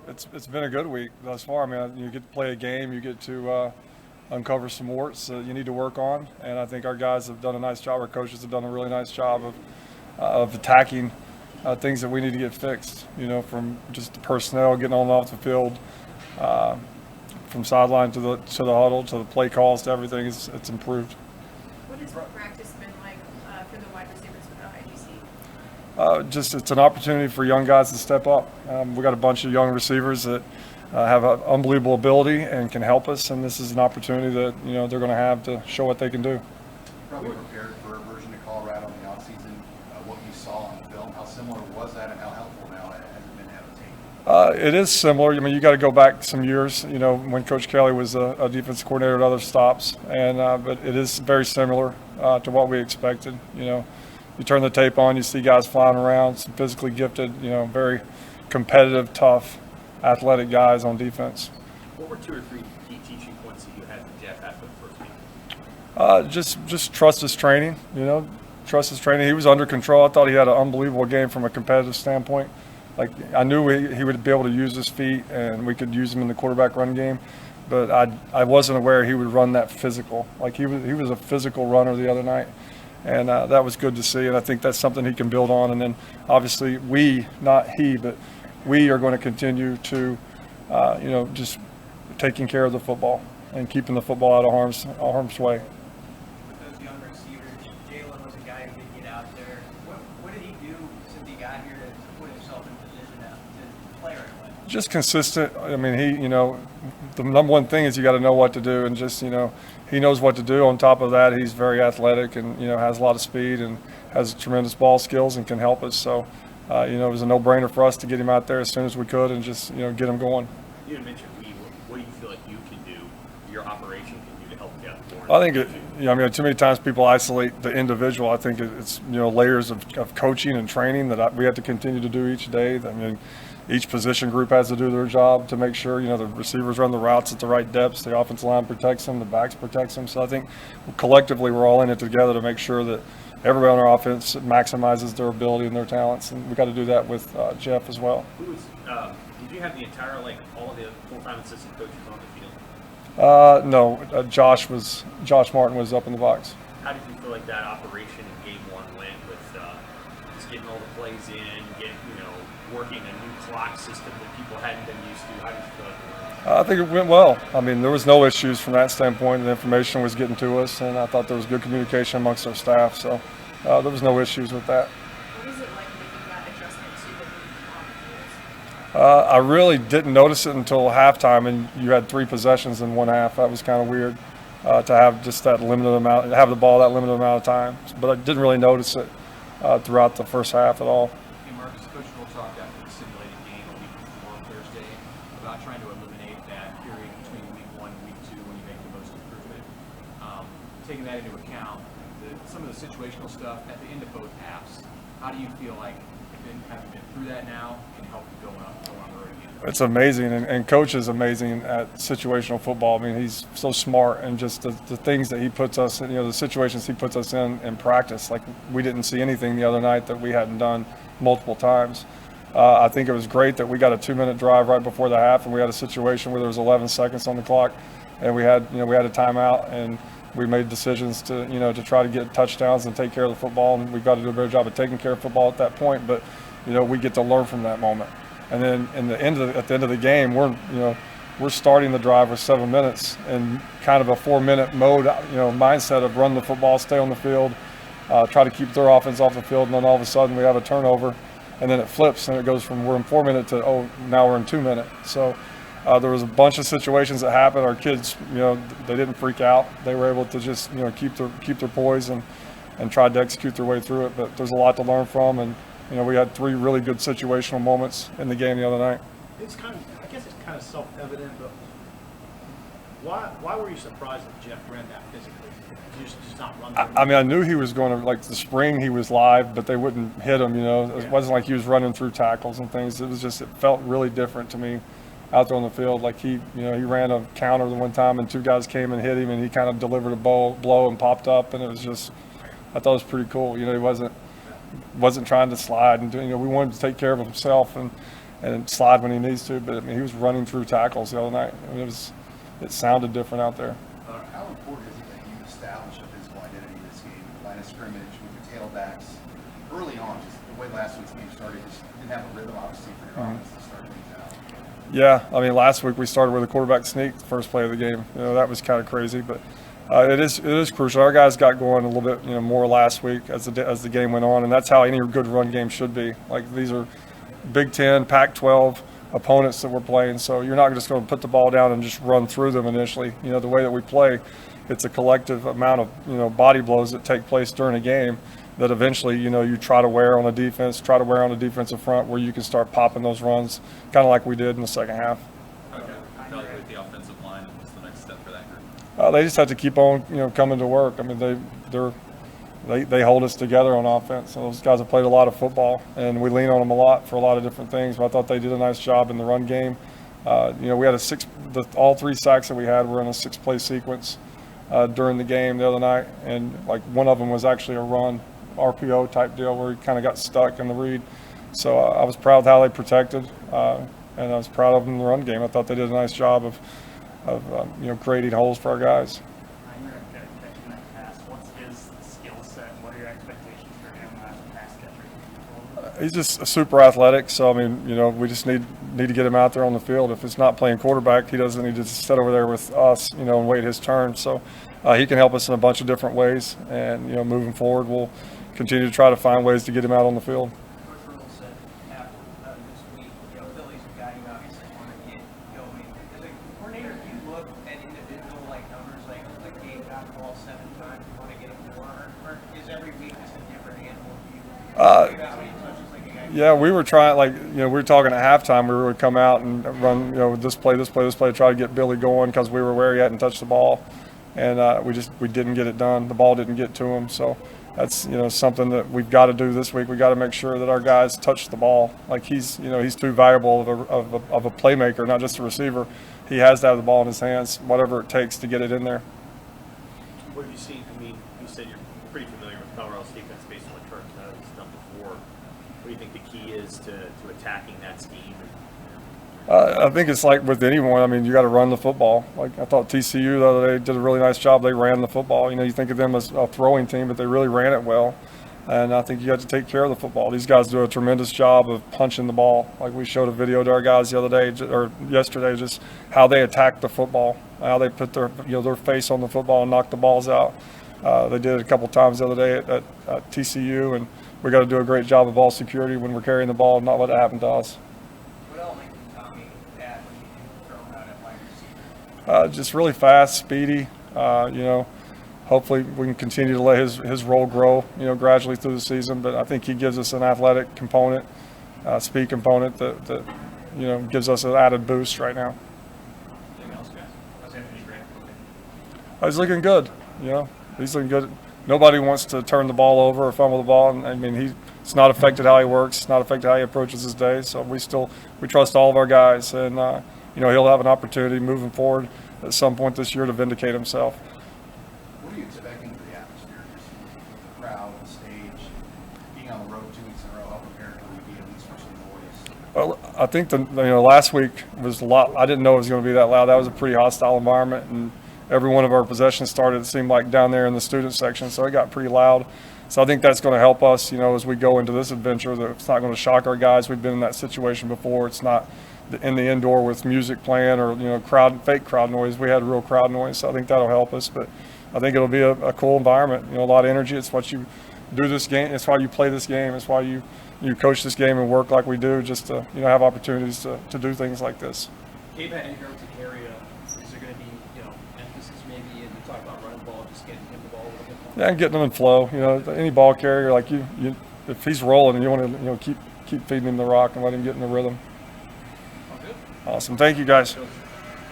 It's been a good week thus far. I mean, you get to play a game, you get to uncover some warts that you need to work on, and I think our guys have done a nice job. Our coaches have done a really nice job of attacking things that we need to get fixed. You know, from just the personnel getting on and off the field, from sideline to the huddle to the play calls to everything. It's improved. What has practice been like for the wide receivers without IGC? Just it's an opportunity for young guys to step up. We got a bunch of young receivers that have an unbelievable ability and can help us, and this is an opportunity that they're going to have to show what they can do. Probably prepared for a version of Colorado in the offseason. What you saw on film, how similar was that, and how helpful now has it been to have a team? It is similar. I mean, you got to go back some years. When Coach Kelly was a defensive coordinator at other stops, and but it is very similar to what we expected. You turn the tape on, you see guys flying around, some physically gifted, very competitive, tough, athletic guys on defense. What were 2 or 3 key teaching points that you had from Jeff after the first week? Just trust his training. Trust his training. He was under control. I thought he had an unbelievable game from a competitive standpoint. Like, I knew he would be able to use his feet, and we could use him in the quarterback run game. But I wasn't aware he would run that physical. Like, he was a physical runner the other night. And that was good to see, and I think that's something he can build on. And then, obviously, we, not he, but we are going to continue to, just taking care of the football and keeping the football out of harm's way. With those young receivers, Jalen was a guy who did get out there. What did he do since he got here to put himself in position to play right away? Just consistent. I mean, the number one thing is you got to know what to do, and just, he knows what to do. On top of that, he's very athletic and, has a lot of speed and has tremendous ball skills and can help us. So, it was a no-brainer for us to get him out there as soon as we could and just, get him going. You had mentioned what do you feel like you can do, your operation can do to help Jeff Warren? I think too many times people isolate the individual. I think it's, layers of coaching and training that we have to continue to do each day. I mean, each position group has to do their job to make sure, the receivers run the routes at the right depths, the offensive line protects them, the backs protects them. So I think collectively we're all in it together to make sure that everybody on our offense maximizes their ability and their talents, and we've got to do that with Jeff as well. Did you have the entire, all of the full-time assistant coaches on the field? No, Josh Martin was up in the box. How did you feel like that operation in Game 1 went with just getting all the plays in, working a new clock system that people hadn't been used to? How did you feel like it went? I think it went well. I mean, there was no issues from that standpoint. The information was getting to us, and I thought there was good communication amongst our staff. So there was no issues with that. What was it like making that adjustment to the new I really didn't notice it until halftime, and you had 3 possessions in one half. That was kind of weird to have just that limited amount, have the ball that limited amount of time. But I didn't really notice it throughout the first half at all. Hey, Marcus, Coach Will talked after the simulated game a week before Thursday about trying to eliminate that period between week 1 and week 2 when you make the most improvement. Taking that into account, some of the situational stuff at the end of both halves, how do you feel like having been through that now can help you go on the road again? It's amazing, and Coach is amazing at situational football. I mean, he's so smart, and just the things that he puts us in, the situations he puts us in practice. Like, we didn't see anything the other night that we hadn't done multiple times. I think it was great that we got a 2-minute drive right before the half, and we had a situation where there was 11 seconds on the clock, and we had a timeout, and we made decisions to to try to get touchdowns and take care of the football, and we've got to do a better job of taking care of football at that point. But we get to learn from that moment. And then at the end of the game, we're starting the drive with 7 minutes and kind of a 4-minute mode, mindset of run the football, stay on the field, try to keep their offense off the field, and then all of a sudden we have a turnover, and then it flips and it goes from we're in 4 minute to now we're in 2 minute. So there was a bunch of situations that happened. Our kids, they didn't freak out. They were able to just keep their poise and try to execute their way through it. But there's a lot to learn from, and we had 3 really good situational moments in the game the other night. I guess it's kind of self-evident, but why were you surprised that Jeff ran that physically? Did you just not run? I mean, I knew he was going to, like the spring, he was live, but they wouldn't hit him. It wasn't like he was running through tackles and things. It felt really different to me out there on the field. Like he ran a counter the one time, and 2 guys came and hit him, and he kind of delivered a blow and popped up, and it was just, I thought it was pretty cool. He wasn't trying to slide, and we wanted to take care of himself, and and slide when he needs to. But I mean, he was running through tackles the other night. I mean, it sounded different out there. How important is it that you establish a physical identity in this game, line of scrimmage with your tailbacks early on? Just the way last week's game started, just didn't have a rhythm, obviously, for your offense to start things out. Yeah, I mean, last week we started with a quarterback sneak the first play of the game. You know, that was kind of crazy, but it is crucial. Our guys got going a little bit, more last week as the game went on, and that's how any good run game should be. Like, these are Big Ten, Pac-12 opponents that we're playing, so you're not just going to put the ball down and just run through them initially. The way that we play, it's a collective amount of body blows that take place during a game that eventually you try to wear on a defense, try to wear on the defensive front where you can start popping those runs, kind of like we did in the second half. Okay. Evaluate the offensive line, and what's the next step for that group? They just have to keep on coming to work. I mean, they hold us together on offense. So those guys have played a lot of football, and we lean on them a lot for a lot of different things. But I thought they did a nice job in the run game. We had all 3 sacks that we had were in a 6-play sequence during the game the other night, and like one of them was actually a run RPO type deal where he kind of got stuck in the read. So I was proud of how they protected, and I was proud of them in the run game. I thought they did a nice job of creating holes for our guys. You're catching that pass. What's his skill set? What are your expectations for him as a pass catcher? He's just super athletic, so I mean, we just need to get him out there on the field. If it's not playing quarterback, he doesn't need to sit over there with us, and wait his turn. So he can help us in a bunch of different ways, and moving forward, we'll continue to try to find ways to get him out on the field. Coach Rule said after this week, Philly's a guy you obviously want to get going. As a coordinator, do you look at individual numbers, like Gabe got the ball 7 times, you want to get him more, or is every week just a different animal for you? How many touches like a guy? Yeah, we were trying, we were talking at halftime. We would come out and run, this play, to try to get Billy going because we were where he hadn't touched the ball, and we didn't get it done. The ball didn't get to him, so that's something that we've got to do this week. We got to make sure that our guys touch the ball. Like he's too valuable of a playmaker, not just a receiver. He has to have the ball in his hands, whatever it takes to get it in there. What have you seen? I mean, you said you're pretty familiar with Colorado's defense based on what Turk has done before. What do you think the key is to attacking that scheme? I think it's like with anyone. I mean, you got to run the football. Like I thought TCU the other day did a really nice job. They ran the football. You think of them as a throwing team, but they really ran it well. And I think you got to take care of the football. These guys do a tremendous job of punching the ball. Like we showed a video to our guys the other day or yesterday, just how they attack the football, how they put their face on the football and knock the balls out. They did it a couple times the other day at TCU, and we got to do a great job of ball security when we're carrying the ball and not let it happen to us. What element can Tommy add when you throw him out at wide receiver? Just really fast, speedy. Hopefully we can continue to let his role grow, gradually through the season. But I think he gives us an athletic component, speed component that gives us an added boost right now. Anything else, guys? How's Anthony Grant looking? He's looking good. He's looking good. Nobody wants to turn the ball over or fumble the ball. And I mean, it's not affected how he works. It's not affected how he approaches his day. So we trust all of our guys, and he'll have an opportunity moving forward at some point this year to vindicate himself. What are you expecting for the atmosphere? Just the crowd, the stage, being on the road 2 weeks in a row, how prepared can we be at least for some noise? Well, I think last week was a lot. I didn't know it was going to be that loud. That was a pretty hostile environment, and every one of our possessions started, it seemed like, down there in the student section, so it got pretty loud. So I think that's going to help us, as we go into this adventure. That it's not going to shock our guys. We've been in that situation before. It's not in the indoor with music playing or fake crowd noise. We had real crowd noise, so I think that'll help us. But I think it'll be a cool environment. A lot of energy. It's what you do this game. It's why you play this game. It's why you coach this game and work like we do, just to have opportunities to do things like this. Gabe had inherent area. Is there going to be emphasis maybe, and you talk about running the ball, just getting him the ball a little bit more? Yeah, and getting them in flow. Any ball carrier, like if he's rolling, and you want to keep feeding him the rock and let him get in the rhythm. All good. Awesome. Thank you, guys.